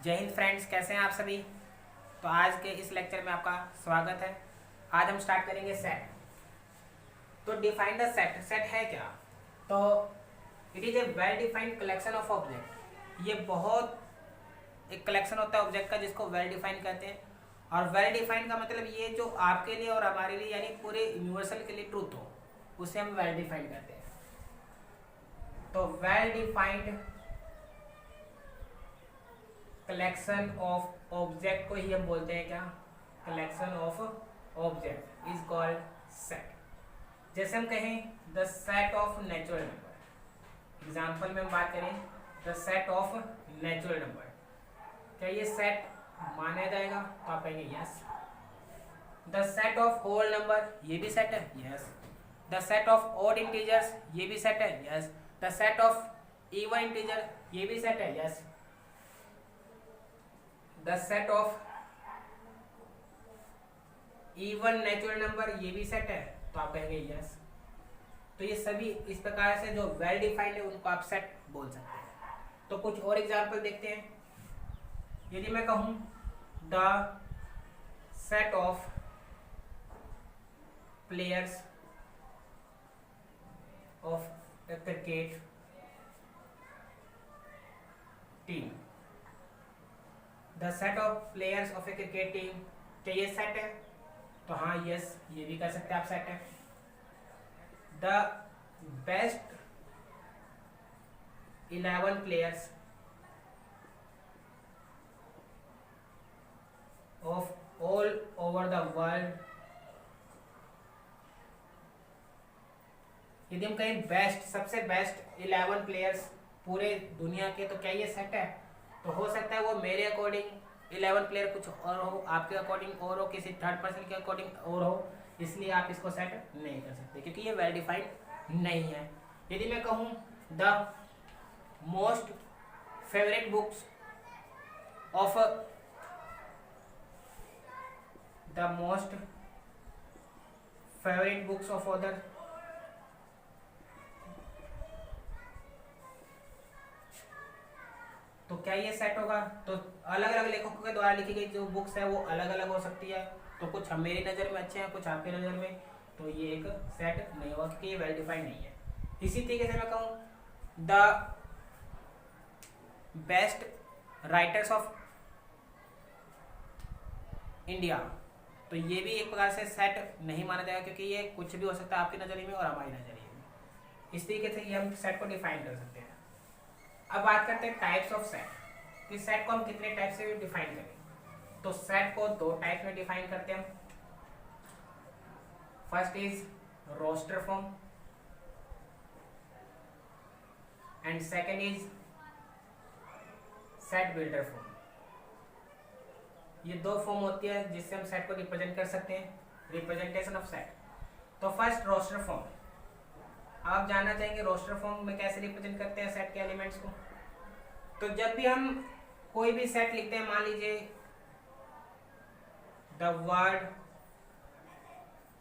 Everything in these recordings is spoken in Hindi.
जय हिंद फ्रेंड्स, कैसे हैं आप सभी। तो आज के इस लेक्चर में आपका स्वागत है। आज हम स्टार्ट करेंगे सेट। तो डिफाइन द सेट। सेट है क्या? तो it is a well defined collection of object. ये बहुत एक कलेक्शन होता है ऑब्जेक्ट का जिसको वेल डिफाइन कहते हैं। और वेल डिफाइंड का मतलब ये जो आपके लिए और हमारे लिए यानी पूरे यूनिवर्सल के लिए ट्रूथ हो, उसे हम वेल डिफाइंड कहते हैं। तो well defined collection of object को ही हम बोलते हैं क्या? Collection of object is called set. जैसे हम कहें the set of natural number. Example में हम बात करें the set of natural number, क्या ये सेट माना जाएगा? तो आप कहेंगे yes. The set of whole number, ये भी सेट है, yes. The set of odd integers, ये भी सेट है, yes. The set of even integer, ये भी सेट है, yes. The set of even natural number, ये भी सेट है, तो आप कहेंगे यस। तो ये सभी इस प्रकार से जो वेल डिफाइंड है उनको आप सेट बोल सकते हैं। तो कुछ और एग्जांपल देखते हैं। यदि मैं कहूं the set of players of A cricket team, the set of players of A cricket team, क्या ये सेट है? तो हाँ यस, ये भी कह सकते हैं आप सेट है। The best 11 players of all over the world, यदि हम कहें बेस्ट, सबसे बेस्ट 11 प्लेयर्स पूरे दुनिया के, तो क्या ये सेट है? तो हो सकता है वो मेरे अकॉर्डिंग 11 प्लेयर कुछ और हो, आपके अकॉर्डिंग और हो, किसी थर्ड पर्सन के अकॉर्डिंग और हो, इसलिए आप इसको सेट नहीं कर सकते क्योंकि ये वेल डिफाइंड नहीं है। यदि मैं कहूँ the most favourite books of the most favourite books of other, तो क्या ये सेट होगा? तो अलग अलग लेखकों के द्वारा लिखी गई जो बुक्स है वो अलग अलग हो सकती है। तो कुछ हम मेरी नज़र में अच्छे हैं, कुछ आपकी नज़र में, तो ये एक सेट नहीं होगा क्योंकि ये वेल डिफाइंड नहीं है। इसी तरीके से मैं कहूँ the best writers of India, तो ये भी एक प्रकार से सेट नहीं माना जाएगा क्योंकि ये कुछ भी हो सकता है आपकी नज़रिए में और हमारी नज़रिए में। इस तरीके से ये हम सेट को डिफाइन कर सकते हैं। अब बात करते हैं टाइप्स ऑफ सेट कि सेट को हम कितने टाइप से डिफाइन करें। तो सेट को दो टाइप में डिफाइन करते हैं हम। First is roster form and second is set builder form. ये दो फॉर्म होती है जिससे हम सेट को रिप्रेजेंट कर सकते हैं, रिप्रेजेंटेशन ऑफ सेट। तो फर्स्ट रोस्टर फॉर्म। आप जानना चाहेंगे रोस्टर फॉर्म में कैसे रिप्रेजेंट करते हैं सेट के एलिमेंट्स को। तो जब भी हम कोई भी सेट लिखते हैं, मान लीजिए द वर्ड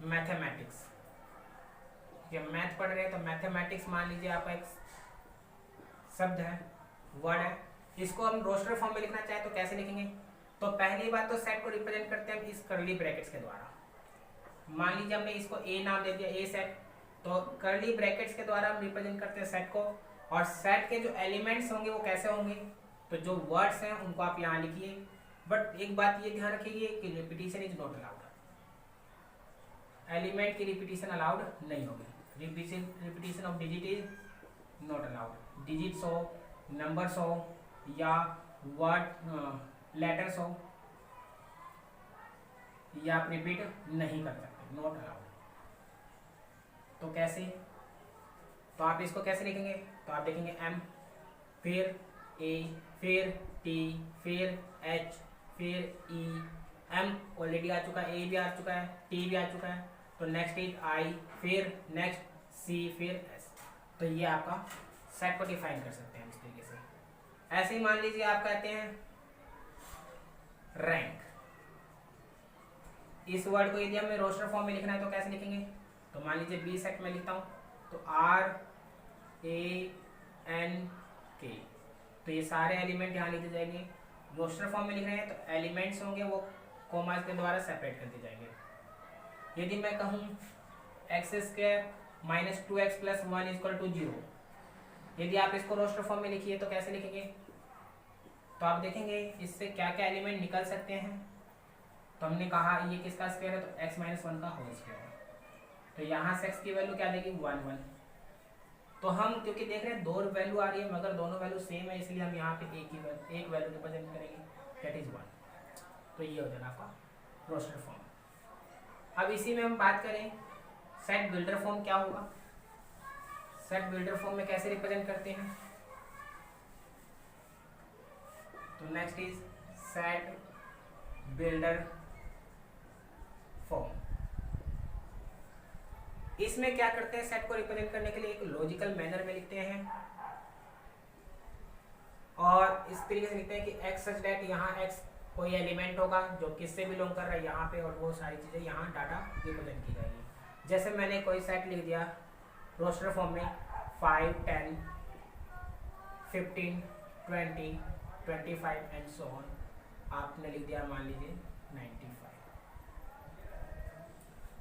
मैथमेटिक्स, जब मैथ पढ़ रहे हैं तो मैथमेटिक्स मान लीजिए आपका एक शब्द है, वर्ड है, इसको हम रोस्टर फॉर्म में लिखना चाहें तो कैसे लिखेंगे? तो पहली बात तो सेट को रिप्रेजेंट करते हैं हम इस कर्ली ब्रैकेट्स के द्वारा। मान लीजिए हमने इसको ए नाम दे दिया, ए सेट, तो कर्ली ब्रैकेट्स के द्वारा हम रिप्रेजेंट करते हैं सेट को। और सेट के जो एलिमेंट्स होंगे वो कैसे होंगे? तो जो वर्ड्स हैं उनको आप यहाँ लिखिए, बट एक बात ये ध्यान रखिए कि repetition is not allowed. Element की रिपीटिशन अलाउड नहीं होगी। Repetition of digit is not allowed. Digits हो, नंबर्स हो या वर्ड लेटर्स हो, या आप रिपीट नहीं कर सकते, नॉट अलाउड। तो कैसे? तो आप इसको कैसे लिखेंगे? तो आप लिखेंगे एम, फिर ए, फिर टी, फिर एच, फिर ई। एम ऑलरेडी आ चुका है, ए भी आ चुका है, टी भी आ चुका है, तो नेक्स्ट इज आई, फिर नेक्स्ट सी, फिर एस। तो ये आपका सेट को डिफाइन कर सकते हैं इस तरीके से। ऐसे ही मान लीजिए आप कहते हैं रैंक। इस वर्ड को यदि हमें रोस्टर फॉर्म में लिखना है तो कैसे लिखेंगे? तो मान लीजिए बी सेट में लिखता हूँ, तो आर ए एन के, तो ये सारे एलिमेंट यहाँ लिखे जाएंगे रोस्टर फॉर्म में लिख रहे हैं तो एलिमेंट्स होंगे वो कॉमा के द्वारा सेपरेट करते जाएंगे। यदि मैं कहूँ x square minus 2x plus 1 equal to 0, यदि आप इसको रोस्टर फॉर्म में लिखिए तो कैसे लिखेंगे? तो आप देखेंगे इससे क्या क्या एलिमेंट निकल सकते हैं। तो हमने कहा ये किसका स्क्वायर है, तो x माइनस 1 का होल स्क्वायर है। तो यहाँ से x की वैल्यू क्या देगी 1 1। तो हम क्योंकि देख रहे हैं दो वैल्यू आ रही है मगर दोनों वैल्यू सेम है, इसलिए हम यहाँ पे एक वैल्यू रिप्रेजेंट करेंगे, दैट इज 1। तो ये हो जाएगा आपका रोस्टर फॉर्म। अब इसी में हम बात करें सेट बिल्डर फॉर्म क्या होगा। सेट बिल्डर फॉर्म में कैसे रिप्रेजेंट करते हैं? तो next is set builder form. इसमें क्या करते हैं, सेट को रिप्रेजेंट करने के लिए एक लॉजिकल मैनर में लिखते हैं और इस तरीके से लिखते हैं कि x सच दैट यहाँ x कोई एलिमेंट होगा जो किससे बिलोंग कर रहा है यहाँ पे, और वो सारी चीज़ें यहाँ डाटा रिप्रेजेंट की जाएगी। जैसे मैंने कोई सेट लिख दिया रोस्टर फॉर्म में 5 10 15 20 25 एंड सो ऑन, आपने लिख दिया मान लीजिए 95।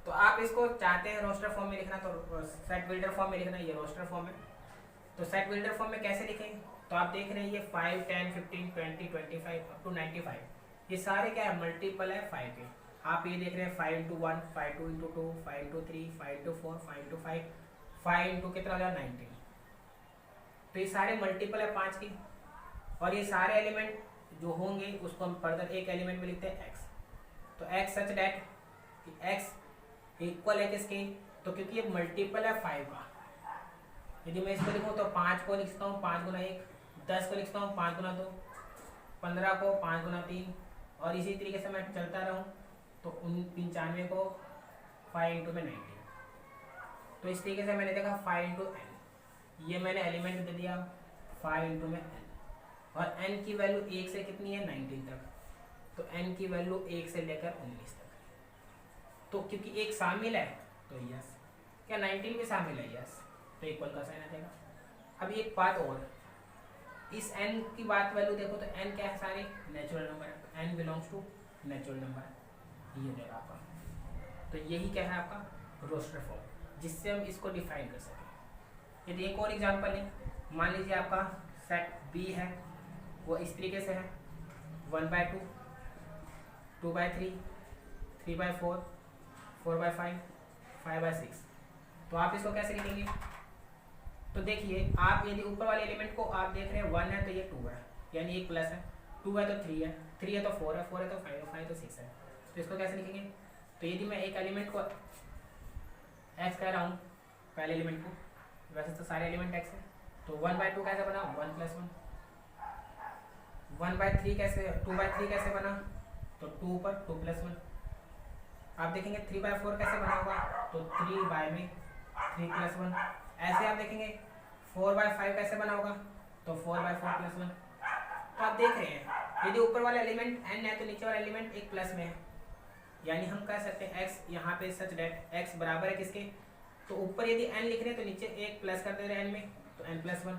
तो आप इसको चाहते हैं रोस्टर फॉर्म में लिखना तो सेट बिल्डर फॉर्म में लिखना, ये रोस्टर फॉर्म है। तो सेट बिल्डर फॉर्म में कैसे लिखें? तो आप देख रहे हैं ये 5 10 15 20 25 अप टू 95, ये सारे क्या है मल्टीपल है 5 के। आप ये देख रहे हैं 5 into 1 5 into 2 5 into 3 5 into 4 5 into 5 5 into कितना हो जाएगा 19। तो ये सारे मल्टीपल है 5 की, और ये सारे एलिमेंट जो होंगे उसको हम फर्दर एक एलिमेंट में लिखते हैं x। तो x such that x equal है किसके, तो क्योंकि ये मल्टीपल है 5 का, यदि मैं इसको लिखूँ तो 5 को लिखता हूँ 5 गुना 1, 10 को लिखता हूँ 5 गुना 2, 15 को 5 गुना 3, और इसी तरीके से मैं चलता रहूँ तो 95 को 5 इंटू में 90। तो इस तरीके से मैंने देखा 5 इंटू n, ये मैंने एलिमेंट दे दिया 5 इंटू में n, और n की वैल्यू 1 से कितनी है 19 तक, तो n की वैल्यू 1 से लेकर 19 तक। तो क्योंकि एक शामिल है तो यस, क्या 19 भी शामिल है, यस, तो इक्वल का साइन आ जाएगा। अब एक बात और, इस n की बात वैल्यू देखो तो n क्या है, सारे नेचुरल नंबर है, तो n belongs to natural number, ये हो जाएगा आपका। तो यही क्या है आपका रोस्टर फॉर्म, जिससे हम इसको डिफाइन कर सकें। यदि एक और एग्जांपल लें, मान लीजिए आपका सेट B है, वो इस तरीके से है 1/2 2/3 3/4 4/5 5/6। तो आप इसको कैसे लिखेंगे? तो देखिए आप यदि ऊपर वाले एलिमेंट को आप देख रहे हैं 1 है तो ये 2 है, यानी एक प्लस है, 2 है तो 3 है, 3 है तो 4 है, 4 है तो 5 है, 5 तो 6 है। तो इसको कैसे लिखेंगे? तो यदि मैं एक एलिमेंट को x कह रहा हूँ, पहले एलिमेंट को, वैसे तो सारे एलिमेंट x है, तो 1/2 कैसे बना 1 + 1, 1/3 कैसे 2/3 कैसे बना, तो 2 पर 2 + 1। आप देखेंगे 3/4 कैसे बना होगा, तो 3 में 3 + 1। ऐसे आप देखेंगे 4/5 कैसे बना होगा, तो 4/4 + 1। तो आप देख रहे हैं यदि ऊपर वाला एलिमेंट n है तो नीचे वाला एलिमेंट एक प्लस में है, यानी हम कह सकते हैं x यहाँ पे सच दैट x बराबर है किसके, तो ऊपर यदि n लिख रहे हैं तो नीचे एक प्लस कर दे रहे हैं n में, तो n + 1।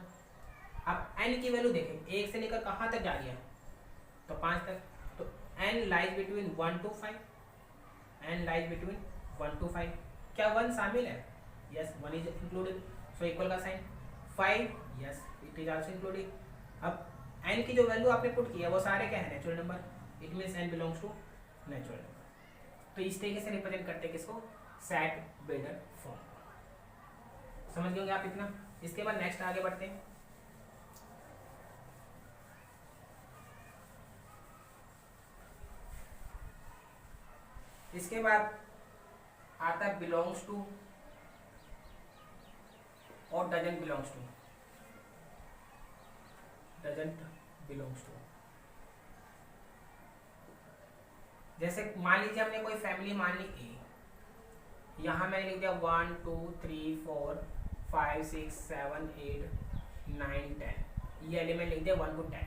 अब n की वैल्यू देखें 1 से लेकर कहाँ तक जा रही है, तो 5 तक, तो n lies between 1 to 5, n lies between 1 to 5। क्या 1 शामिल है? Yes, 1 is included, so equal का sign 5, yes it is also included. अब n की जो वैल्यू आपने पुट की है वो सारे क्या है natural number, it means n belongs to natural number. तो इस तरीके से रिप्रेजेंट करते हैं किसको, सेट बिल्डर फॉर्म। समझ गए होंगे आप इतना। इसके बाद नेक्स्ट आगे बढ़ते हैं। इसके बाद आता है बिलोंग्स टू और doesn't belongs to. Doesn't belongs to, जैसे मान लीजिए हमने कोई फैमिली मान ली ए, यहाँ मैंने लिख दिया 1 2 3 4 5 6 7 8 9 10, ये एलिमेंट लिख दिया 1 to 10।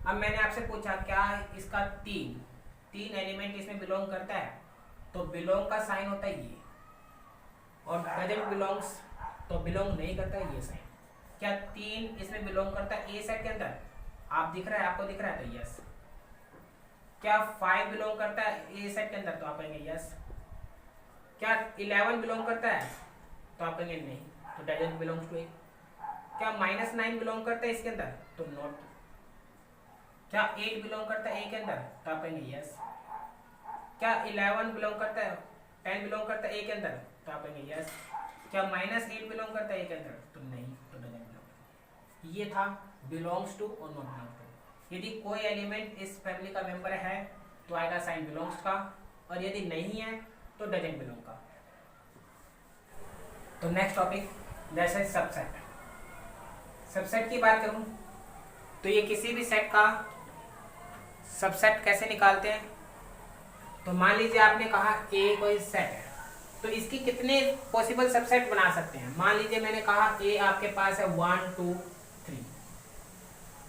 अब मैंने आपसे पूछा क्या इसका तीन एलिमेंट इसमें बिलोंग करता है, तो बिलोंग का साइन होता है ये, और डजंट बिलोंग्स तो बिलोंग नहीं करता है ये साइन। क्या 3 इसमें बिलोंग करता है ए सेट के अंदर, आप दिख रहा है, आपको दिख रहा है, तो यस क्या 5 बिलोंग करता है ए सेट के अंदर, तो आप कहेंगे यस। क्या 11 बिलोंग करता है, तो आप कहेंगे नहीं, तो डजंट बिलोंग्स टू ए। क्या -9 बिलोंग करता है इसके अंदर, तो नॉट। क्या 8 बिलोंग करता है ए के अंदर, तो आप कहेंगे यस। क्या 11 बिलोंग करता है, 10 बिलोंग करता है ए के अंदर, तो आप कहेंगे यस। क्या -8 बिलोंग करता है ए के अंदर, तो नहीं, तो डजंट बिलोंग। ये था बिलोंग्स टू और नॉट बिलोंग टू। यदि कोई एलिमेंट इस फैमिली का मेंबर है तो आएगा साइन बिलोंग्स का, और यदि नहीं है तो डजंट बिलोंग का। तो नेक्स्ट टॉपिक जैसे सबसेट। सबसेट की बात करूं तो ये किसी भी सेट का सबसेट कैसे निकालते हैं। तो मान लीजिए आपने कहा ए कोई सेट है, तो इसकी कितने पॉसिबल सबसेट बना सकते हैं। मान लीजिए मैंने कहा ए आपके पास है 1 2 3,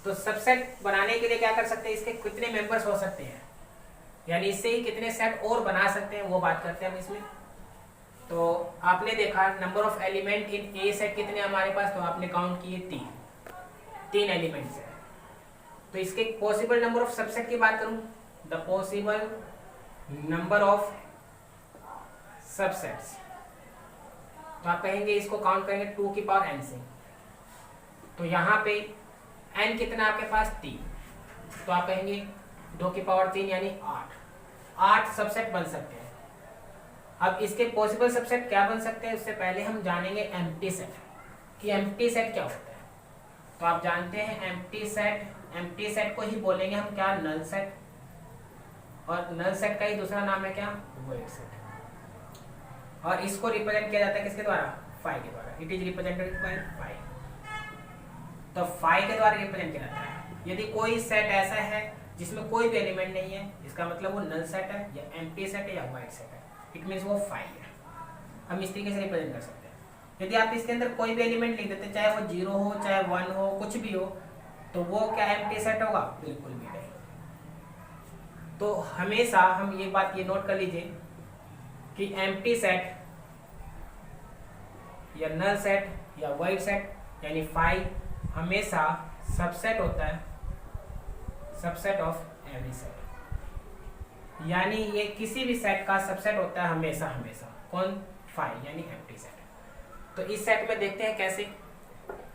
तो सबसेट बनाने के लिए क्या कर सकते हैं, इसके कितने मेंबर्स हो सकते हैं, यानी इससे ही कितने सेट और बना सकते हैं, वो बात करते हैं हम इसमें। तो आपने देखा number of element in A set कितने हमारे पास, तो आपने काउंट किए 3 एलिमेंट्स है। तो इसके पॉसिबल नंबर ऑफ सबसेट की बात करूं, the possible number of subsets, तो आप कहेंगे इसको काउंट करेंगे 2 की पावर n से। तो यहाँ पे n कितना आपके पास 3, तो आप कहेंगे 2 की पावर 3 यानी 8 सबसेट बन सकते हैं। अब इसके पॉसिबल सबसेट क्या बन सकते हैं, उससे पहले हम जानेंगे एम्प्टी सेट कि एम्प्टी सेट क्या होता है। तो आप जानते हैं एम्प्टी सेट को ही बोलेंगे हम क्या, नल सेट। और नल सेट का ही दूसरा नाम है क्या, वॉइड सेट। और इसको रिप्रेजेंट किया जाता है किसके द्वारा, 5 के द्वारा। It is represented by 5। तो 5 के द्वारा रिप्रेजेंट किया जाता है। यदि कोई सेट ऐसा है जिसमें कोई भी एलिमेंट नहीं है, इसका मतलब वो नल सेट है या एम्प्टी सेट है या वॉइड सेट है, इट मीन्स वो 5 है। हम इस तरीके से रिप्रेजेंट कर सकते हैं। यदि आप इसके अंदर कोई भी एलिमेंट लिख देते, चाहे वो 0 हो चाहे 1 हो, कुछ भी हो, तो वो क्या एम्प्टी सेट होगा, बिल्कुल भी नहीं। तो हमेशा हम ये बात ये नोट कर लीजिए कि एम्प्टी सेट या नल सेट या वॉइड सेट यानी 5 हमेशा सबसेट होता है, सबसेट ऑफ एवरी सेट। यानी ये किसी भी सेट का सबसेट होता है हमेशा हमेशा। कौन, 5 यानी एम्प्टी सेट। तो इस सेट में देखते हैं कैसे।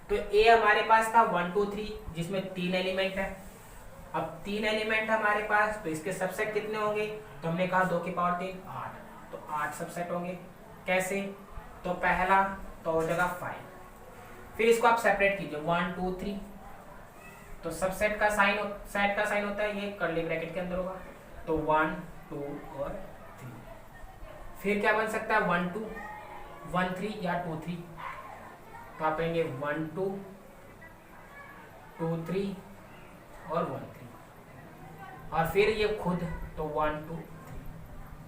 तो ए हमारे पास था 1 2 3 जिसमें 3 एलिमेंट है। अब 3 एलिमेंट हमारे पास, तो इसके सबसेट कितने होंगे, तो हमने कहा 2 की पावर 3 8, तो 8 सबसेट होंगे। कैसे, तो पहला तो हो जाएगा 5, फिर इसको आप सेपरेट कीजिए 1 2 3, तो सबसेट का साइन, सेट का साइन होता है ये कर्ली ब्रैकेट के अंदर होगा, तो 1 2 और 3। फिर क्या बन सकता है 1 2 1 3 या 2 3, तो आप कहेंगे 1 2 2 3 और 1 3, और फिर ये खुद, तो 1 2 3।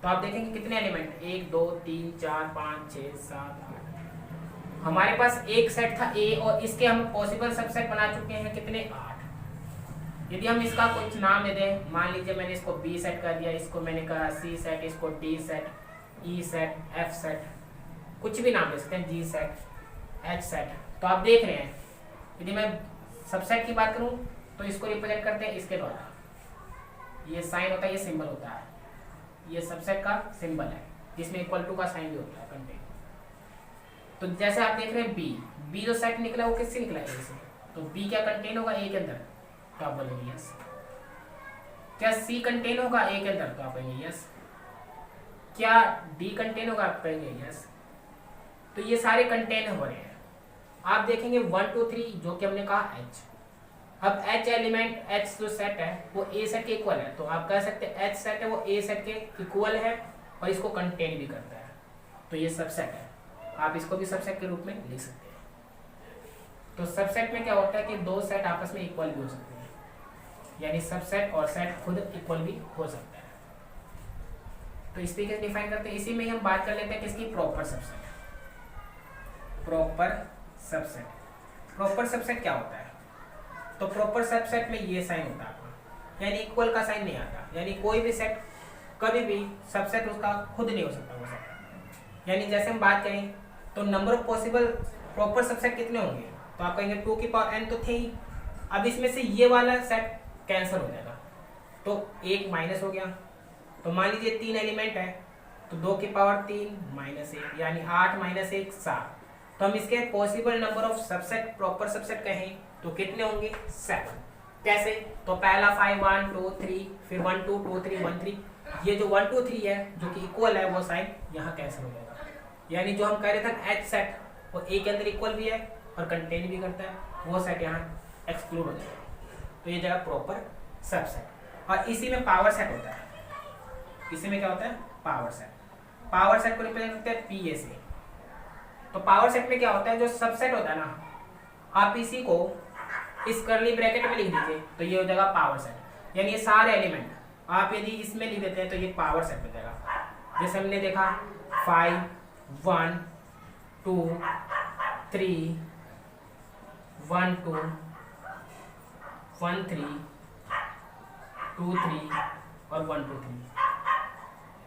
तो आप देखेंगे कितने एलिमेंट, 1 2 3 4 5 6 7 8। हमारे पास एक सेट था ए और इसके हम पॉसिबल सबसेट बना चुके हैं कितने, 8। यदि हम इसका कुछ नाम दे दें, मान लीजिए मैंने इसको बी सेट कर दिया, इसको मैंने कहा सी सेट, इसको डी सेट, ई सेट, एफ सेट, कुछ भी नाम दे सकते हैं, जी सेट, एच सेट। तो आप देख रहे हैं यदि मैं सबसेट की बात करूं तो इसको रिप्रेजेंट करते हैं इसके द्वारा, ये साइन होता है, ये सिंबल होता है, ये सबसेट का सिंबल है जिसमें इक्वल टू का साइन भी होता है, कंटेन। तो जैसे आप देख रहे हैं बी जो सेट निकला वो किससे निकला, ए से, तो बी क्या कंटेन होगा ए के अंदर, तो आप बोलेंगे यस। क्या सी कंटेन होगा ए के अंदर, तो आप कहेंगे यस। क्या डी कंटेन होगा, आप कहेंगे यस। तो ये सारे कंटेन हो रहे हैं। आप देखेंगे 1 2 3 जो कि हमने कहा एच। अब एच एलिमेंट, एच जो सेट है वो ए सेट के इक्वल है, तो आप कह सकते हैं एच सेट है वो ए सेट के इक्वल है और इसको कंटेन भी करता है, तो ये सबसेट है। आप इसको भी सबसेट के रूप में लिख सकते हैं। तो सबसेट में क्या होता है कि दो सेट आपस में इक्वल भी हो सकते हैं, यानी सबसेट और सेट खुद इक्वल भी हो सकता है। तो इस तरीके से डिफाइन करते हैं। इसी में हम बात कर लेते हैं किसकी, proper subset. Proper subset, proper subset क्या होता है, तो प्रॉपर सबसेट में ये साइन होता है आपका, यानी इक्वल का साइन नहीं आता, यानी कोई भी सेट कभी भी सबसेट उसका खुद नहीं हो सकता वो सेट। यानी जैसे हम बात करें तो number of possible proper subset कितने होंगे, तो आप कहेंगे 2 की पावर n तो थे ही। अब इसमें से ये वाला सेट कैंसिल हो जाएगा, तो 1 माइनस हो गया। तो मान लीजिए 3 एलिमेंट है, तो 2 की पावर 3 माइनस 1 यानी 8 माइनस 1 7। तो हम इसके possible number of subset proper subset कहें तो कितने होंगे 7। कैसे? तो पहला 5 1 2 3, फिर 1 2 2 3 1 3, ये जो 1 2 3 है जो कि इक्वल है वो साइन यहाँ कैंसिल हो जाएगा। यानी जो हम कह रहे थे एच सेट वो ए के अंदर इक्वल भी है और कंटेन भी करता है, वो सेट यहाँ एक्सक्लूड हो जाएगा। तो ये जगह प्रॉपर सबसेट। और इसी में पावर सेट होता है। इसी में क्या होता है? Power set. पावर सेट को रिप्रेजेंट करते हैं पी ए से। तो पावर सेट में क्या होता है, जो सबसेट होता है ना, आप इसी को इस कर्ली ब्रैकेट में लिख दीजिए तो ये हो जाएगा पावर सेट। यानी ये सारे एलिमेंट आप यदि इसमें लिख देते हैं तो ये पावर सेट हो जाएगा। जैसे हमने देखा 5 1 2 3 1 2 1 3 2 3 और 1 2 3।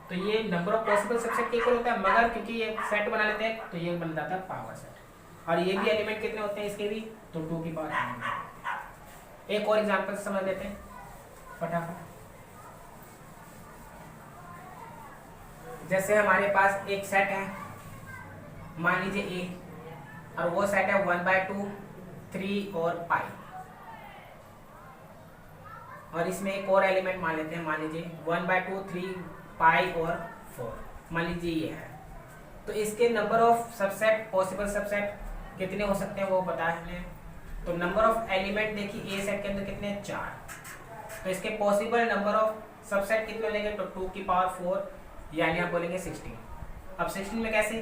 तो ये नंबर ऑफ पॉसिबल सबसेट के इक्वल होता है, मगर क्योंकि ये सेट बना लेते हैं तो ये बन जाता है पावर सेट। और ये भी एलिमेंट कितने होते हैं इसके भी, तो 2 की पावर 3। एक और एग्जांपल समझ लेते हैं फटाफट। जैसे हमारे पास एक सेट है, मान लीजिए ए, और वो सेट है 1/2 3 और पाई। और इसमें एक और एलिमेंट मान लेते हैं, मान लीजिए 1/2 3 पाई और 4, मान लीजिए ये है। तो इसके number of subset possible subset कितने हो सकते हैं वो पता है हमें। तो नंबर ऑफ एलिमेंट देखिए ए सेट के अंदर कितने हैं 4। तो इसके पॉसिबल नंबर ऑफ सबसेट कितने हो जाएंगे, तो 2 की पावर 4 यानी आप बोलेंगे 16। अब 16 में कैसे,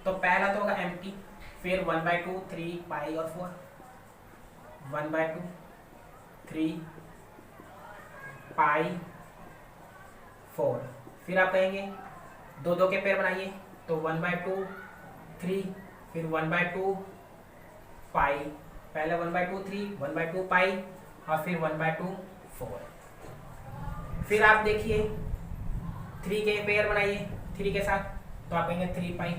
तो पहला तो होगा एम्प्टी, फिर 1/2 3 पाई और 4, 1/2 3 पाई 4। फिर आप कहेंगे 2 2 के पेयर बनाइए, तो 1/2 3, फिर 1/2 पाई, पहले 1/2 3 1/2 पाई और फिर 1/2 4। फिर आप देखिए 3 के पेयर बनाइए 3 के साथ, तो आप कहेंगे 3 पाई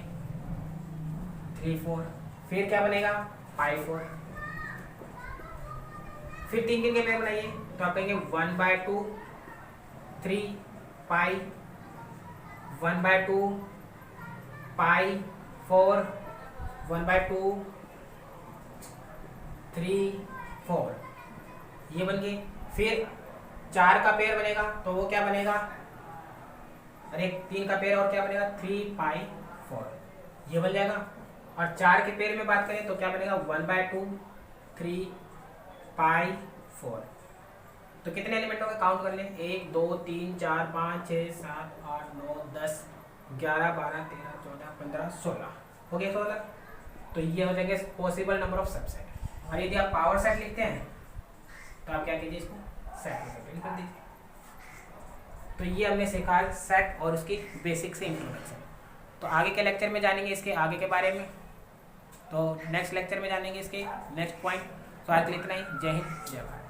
3 4। फिर क्या बनेगा पाई 4। फिर 3 के पेयर बनाइए, तो आप कहेंगे 1/2 3 पाई 1/2 पाई 4 1/2 3 4, ये बन गए। फिर 4 का पेयर बनेगा तो वो क्या बनेगा, अरे 3 का पेयर और क्या बनेगा 3 पाई 4, ये बन जाएगा। और 4 के पेयर में बात करें तो क्या बनेगा 1/2 3 पाई 4। तो कितने एलिमेंट होंगे काउंट कर लें, 1 2 3 4 5 6 7 8 9 10 11 12 13 14 15 16 हो गया 16। तो ये हो जाएंगे पॉसिबल नंबर ऑफ सबसेट। और यदि आप पावर सेट लिखते हैं तो आप क्या कीजिए, इसको सेट में कंपेयर कर दीजिए। तो ये हमने सीखा सेट और उसकी बेसिक से इंट्रोडक्शन। तो आगे के लेक्चर में जानेंगे इसके आगे के बारे में, तो नेक्स्ट लेक्चर में जानेंगे इसके नेक्स्ट पॉइंट। तो आज के लिए इतना ही। जय हिंद जय भारत।